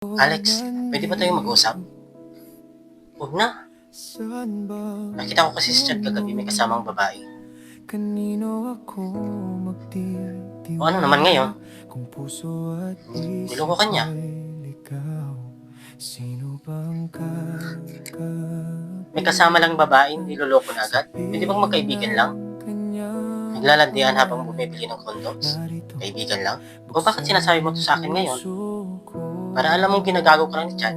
Alex, pwede ba tayong mag-usap? Huwag na. Nakita ko kasi sa chat kagabi may kasamang babae. O ano naman ngayon? Niloko ka niya. May kasama lang babae, niloloko na agad. Pwede bang magkaibigan lang? Naglalandian habang bumibili ng condoms? Kaibigan lang? O bakit sinasabi mo to sa akin ngayon? Para alam mong ginagago ka lang ni chat.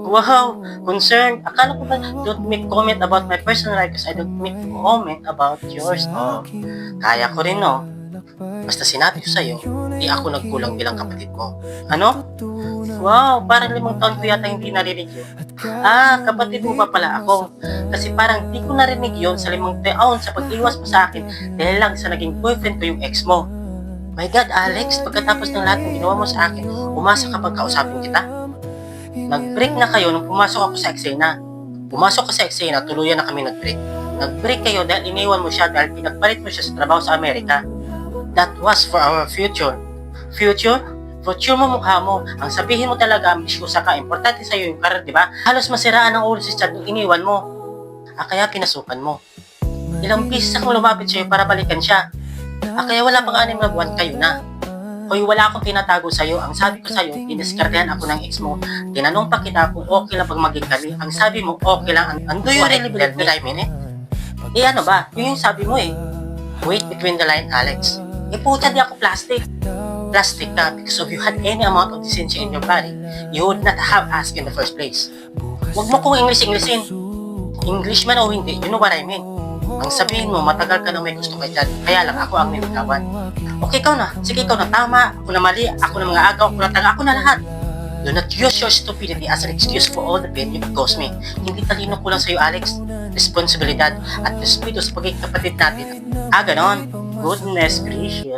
Wow! Concerned! Akala ko ba don't make comment about my personal life because I don't make comment about yours. Oh, kaya ko rin, no? Basta sinabi ko sa'yo, di ako nagkulang bilang kapatid mo. Ano? Wow! Parang 5 taon ko yata hindi narinig yun. Ah, kapatid mo ba pala ako? Kasi parang di ko narinig yun sa 5 taon sa pag-iwas mo sa akin dahil lang sa naging boyfriend ko yung ex mo. My God, Alex, pagkatapos ng lahat ng ginawa mo sa akin, umasa kapag kausapin kita. Nag-break na kayo nung pumasok ako sa eksena. Pumasok ka sa eksena, tuluyan na kami nag-break. Nag-break kayo dahil iniwan mo siya dahil pinagpalit mo siya sa trabaho sa Amerika. That was for our future. Future? Future mo mukha mo. Ang sabihin mo talaga, ambisyosa ka, importante sa'yo yung career, di ba? Halos masiraan ang ulo si Chad nung iniwan mo. Kaya pinasukan mo. Ilang beses akong lumapit sa'yo para balikan siya. Kaya wala pang 6 na buwan kayo na. Hoy, wala akong tinatago sa'yo. Ang sabi ko sa'yo, diniskartehan ako ng ex mo. Tinanong pa kita kung okay lang pag maging kami. Ang sabi mo, okay lang. And do you really believe that I mean it? Ano ba? Yun yung sabi mo eh. Wait between the line, Alex. Puta, di ako plastic. Plastic ka because if you had any amount of decency in your body, you would not have asked in the first place. Huwag mo kong English-Englishin. Englishman o hindi, you know what I mean. Ang sabihin mo, matagal ka na may gusto kay Chad, kaya lang ako ang niligawan. Okay, ikaw na. Sige, ikaw na tama. Ako na mali. Ako na mga agaw. Ako na tanga. Ako na lahat. Do not use your stupidity as an excuse for all the pain you caused me. Hindi talino ko lang sa'yo, Alex. Responsibilidad at respeto sa pagiging kapatid natin. Ganon. Goodness gracious.